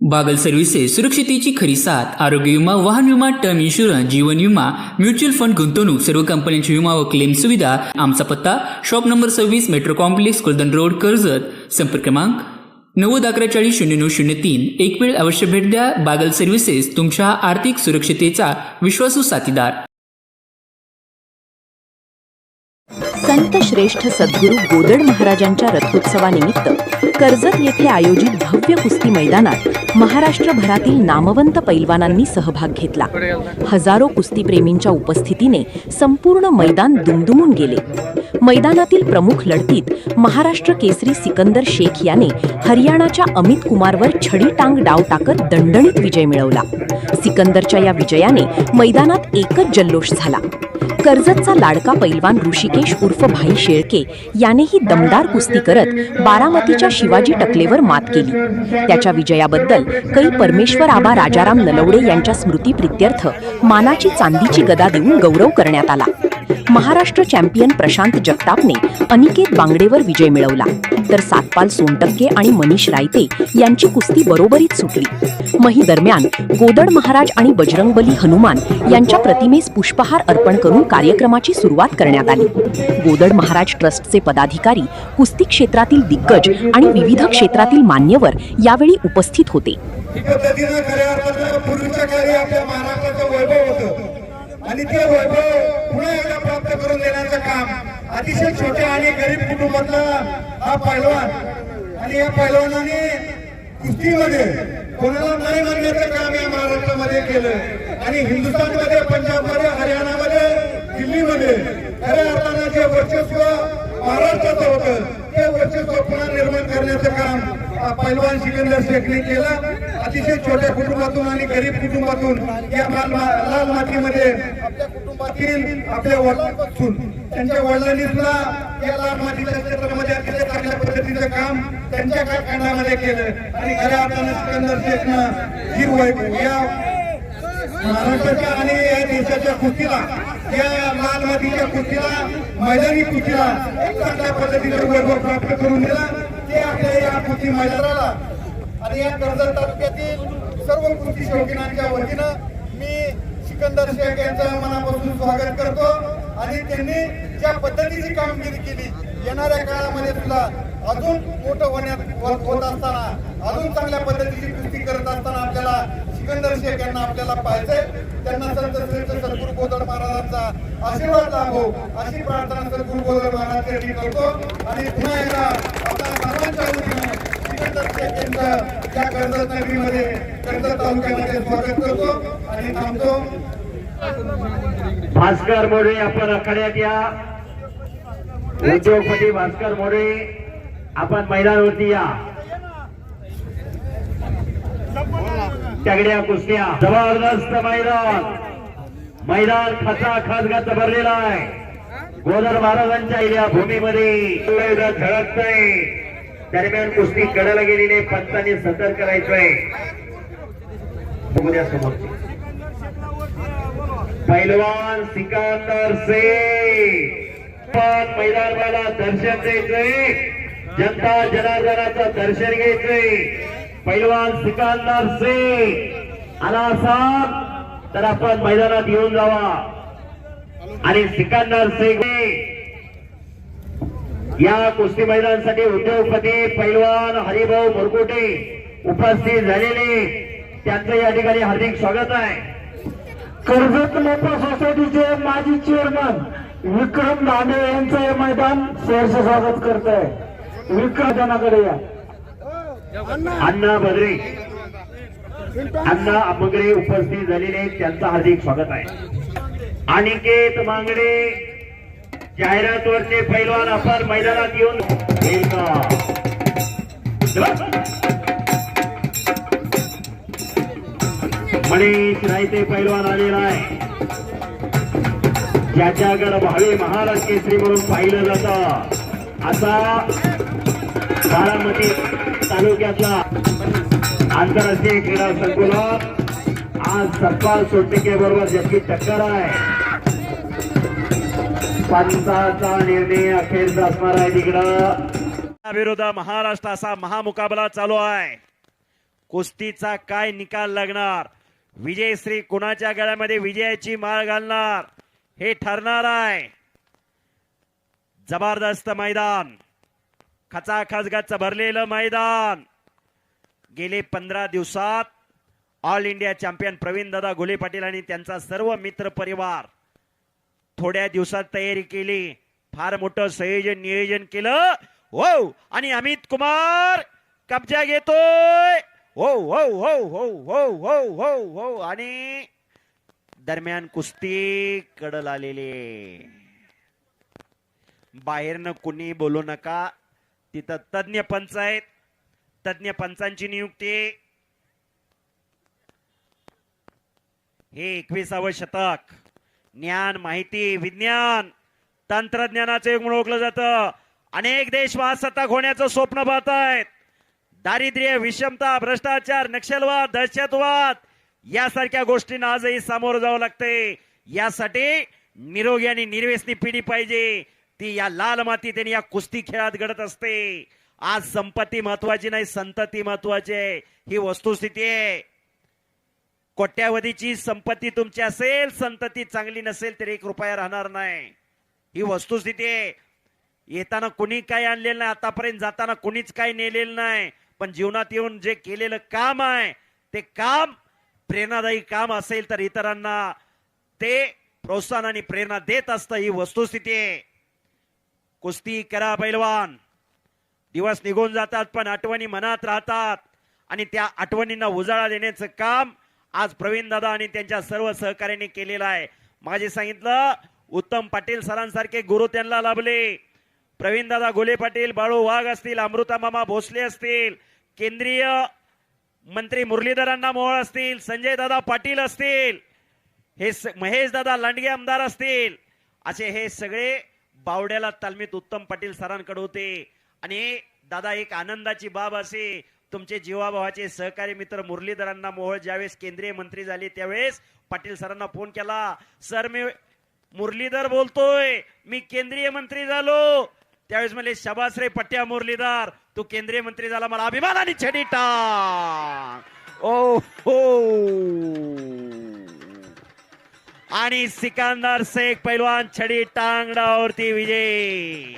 Bagal services सुरक्षितेची खरी साथ. आरोग्य विमा, वाहन विमा, टर्म इन्शुरन्स, जीवन विमा, म्युच्युअल फंड, गुंतवणूक, सर्व कंपन्यांची विमा व क्लेम सुविधा. आमचा पत्ता shop number 26, metro complex, Kuldan road, Karjat. संपर्क क्रमांक 9011400903. एक वेळ अवश्य भेट द्या. बागल सर्व्हिसेस, तुमच्या आर्थिक सुरक्षितेचा विश्वासू साथीदार. संत श्रेष्ठ सद्गुरू गोदड महाराजांच्या रथोत्सवानिमित्त कर्जत येथे आयोजित भव्य कुस्ती मैदानात महाराष्ट्रभरातील नामवंत पैलवानांनी सहभाग घेतला. हजारो कुस्तीप्रेमींच्या उपस्थितीने संपूर्ण मैदान दुमदुमून गेले. मैदानातील प्रमुख लढतीत महाराष्ट्र केसरी सिकंदर शेख याने हरियाणाच्या अमित कुमारवर छडी टांग डाव टाकत दणदणीत विजय मिळवला. सिकंदरच्या या विजयाने मैदानात एकच जल्लोष झाला. कर्जतचा लाडका पैलवान ऋषिकेश उर्फ भाई शेळके यानेही दमदार कुस्ती करत बारामतीच्या शिवाजी टकलेवर मात केली. त्याच्या विजयाबद्दल कै परमेश्वर आबा राजाराम नलवडे यांच्या स्मृतीप्रित्यर्थ मानाची चांदीची गदा देऊन गौरव करण्यात आला. महाराष्ट्र चॅम्पियन प्रशांत जगतापने अनिकेत बांगडेवर विजय मिळवला, तर सातपाल सोनटक्के आणि मनीष रायते यांची कुस्ती बरोबरीत सुटली. मही दरम्यान गोदड महाराज आणि बजरंगबली हनुमान यांच्या प्रतिमेस पुष्पहार अर्पण करून कार्यक्रमाची सुरुवात करण्यात आली. गोदड महाराज ट्रस्टचे पदाधिकारी, कुस्ती क्षेत्रातील दिग्गज आणि विविध क्षेत्रातील मान्यवर यावेळी उपस्थित होते. आणि ते वैभव पुन्हा एकदा प्राप्त करून देण्याचं काम अतिशय छोट्या आणि गरीब कुटुंबातला हा पैलवान, आणि या पैलवानाने कुस्तीमध्ये कोणाला नाही म्हणण्याचं काम या महाराष्ट्रामध्ये केलं. आणि हिंदुस्थानमध्ये, पंजाबमध्ये, हरियाणामध्ये, दिल्लीमध्ये खऱ्या अर्थानं जे वर्चस्व महाराष्ट्राचं होतं ते वर्चस्व पुन्हा निर्माण करण्याचं काम पैलवान सिकंदर शेखने केलं. अतिशय छोट्या कुटुंबातून आणि गरीब कुटुंबातून या लाल मातीमध्ये आपल्या कुटुंबातील आपल्या वडिलांपासून त्यांच्या वडिलांनी सुद्धा या लाल मातीच्या क्षेत्रामध्ये अतिशय चांगल्या पद्धतीचं काम त्यांच्या काळामध्ये केलं. आणि खऱ्या अर्थानं सिकंदर शेखनं ही वैभव या महाराष्ट्राच्या आणि या देशाच्या कुस्तीला, या लाल मातीच्या कुस्तीला, मैदानी कुस्तीला एक चांगल्या पद्धतीचं वैभव प्राप्त करून दिला. ते आपल्या या कुस्ती मैदानाला आणि या कर्जत तालुक्यातील सर्व कुस्ती शौकीनांच्या वतीनं मी सिकंदर शेख यांचं मनापासून स्वागत करतो. आणि त्यांनी ज्या पद्धतीची कामगिरी केली, येणाऱ्या काळामध्ये सुद्धा अजून मोठं होत असताना, अजून चांगल्या पद्धतीची कुस्ती करत असताना आपल्याला सिकंदर शेख यांना आपल्याला पाहिजे. त्यांना संत श्रेष्ठ सद्गुरू गोदड महाराजांचा आशीर्वाद लाभो अशी प्रार्थना सद्गुरू गोदड महाराज यांनी करतो. आणि पुन्हा एकदा आपल्या सर्वांच्या वतीनं सिकंदर शेख यांचं या कर्जत नगरीमध्ये, कर्जत तालुक्यामध्ये स्वागत करतो आणि थांबतो. भास्कर मोरे आपण आखाड्यात या. उद्योगपती भास्कर मोरे आपण मैदानावरती या. तगड्या कुस्त्या, जबरदस्त मैदान खचाखच भरलेला आहे. गोदड महाराजांच्या या भूमीमध्ये झळकतंय. दरम्यान कुस्ती कडाला गेलेले पंचांनी सतर्क करायचंय. समोरची पैलवान सिकंदर शेख मैदानाला दर्शन द्यायचंय. जनता जनार्दनाचं दर्शन घ्यायचंय. पैलवान सिकंदर शेख आला असाल तर आपण मैदानात येऊन जावा. आणि सिकंदर शेख या कुस्ती मैदानासाठी उद्योगपती पैलवान हरिभाऊ मुरकुटे उपस्थित झालेले, त्यांचं या ठिकाणी हार्दिक स्वागत आहे. कर्जत लोपा सोसायटीचे माजी चेअरमन विक्रम दांडे यांचं हे मैदान सहर्ष स्वागत करत आहे. विक्रमजनाकडे या. अण्णा बद्रे, अण्णा अमगरे उपस्थित झालेले, त्यांचं हार्दिक स्वागत आहे. अनिकेत मांगडे जाहिरातवरचे पैलवान आपण मैदानात येऊन मनीष रायते पैलवान आलेला आहे. ज्याच्याकडे भावे महाराज केसरी म्हणून पाहिलं जातं असा बारामती तालुक्यातला आंतरराष्ट्रीय क्रीडा संकुलात आज सतपाल सोनटक्के बरोबर ज्याची टक्कर आहे. पंचाचा निर्णय अखेरचा असणार आहे. तिकडं विरोध महाराष्ट्र असा महामुकाबला चालू आहे. कुस्तीचा काय निकाल लागणार, विजयश्री कुणाच्या गळ्यामध्ये विजयाची माळ घालणार हे ठरणार आहे. जबरदस्त मैदान, खचाखच गच्च भरलेलं मैदान. गेले 15 दिवसात ऑल इंडिया चॅम्पियन प्रवीण दादा घोले पाटील आणि त्यांचा सर्व मित्र परिवार थोड्या दिवसात तयारी केली, फार मोठं संयोजन नियोजन केलं. हो, आणि अमित कुमार कब्जा घेतोय. हो हो हो हो हो हो हो हो, आणि दरम्यान कुस्ती कडल आलेली. बाहेरनं कुणी बोलू नका, तिथं तज्ञ पंच आहेत, तज्ञ पंचांची नियुक्ती. हे 21वे शतक ज्ञान, माहिती, विज्ञान, तंत्रज्ञानाचं युग म्हणून ओळखलं जातं. अनेक देश महासत्ताक होण्याचं स्वप्न पाहत आहेत. दारिद्र्य, विषमता, भ्रष्टाचार, नक्षलवाद, दहशतवाद यासारख्या गोष्टींना आजही सामोरं जावं लागते. यासाठी निरोगी आणि निर्व्यसनी पिढी पाहिजे. ती या लाल मातीत आणि या कुस्ती खेळात घडत असते. आज संपत्ती महत्वाची नाही, संतती महत्वाची आहे, ही वस्तुस्थिती आहे. कोट्यावधीची संपत्ती तुमची असेल, संतती चांगली नसेल तर 1 रुपया राहणार नाही, ही वस्तुस्थिती आहे. येताना कुणी काय आणलेलं नाही, आतापर्यंत जाताना कुणीच काय नेलेलं नाही, पण जीवनात येऊन जे केलेलं काम आहे ते काम प्रेरणादायी काम असेल तर इतरांना ते प्रोत्साहन आणि प्रेरणा देत असतं, ही वस्तुस्थिती आहे. कुस्ती करा पैलवान. दिवस निघून जातात पण आठवणी मनात राहतात, आणि त्या आठवणींना उजाळा देण्याचं काम आज प्रवीण दादा आणि त्यांच्या सर्व सहकार्याने केलेलं आहे. माझे सांगितलं उत्तम पाटील सरांसारखे गुरु त्यांना लाभले. प्रवीण दादा घोले पाटील, बाळू वाघ असतील, अमृता मामा भोसले असतील, केंद्रीय मंत्री मुरलीधरांना मोहोळ असतील, संजय दादा पाटील असतील, हे महेश दादा लांडगे आमदार असतील, असे हे सगळे बावड्याला तालमीत उत्तम पाटील सरांकडे होते. आणि दादा एक आनंदाची बाब असे, तुमचे जीवाभावाचे सहकारी मित्र मुरलीधरांना मोहोळ ज्यावेळेस केंद्रीय मंत्री झाले त्यावेळेस पाटील सरांना फोन केला, सर मी मुरलीधर बोलतोय, मी केंद्रीय मंत्री झालो. त्यावेळेस म्हणले शाबास रे पट्ट्या मुरलीधर, तू केंद्रीय मंत्री झाला, मला अभिमानाने छडी टाक. ओ हो, आणि सिकंदर शेख पैलवान छडी टांगडावरती विजय.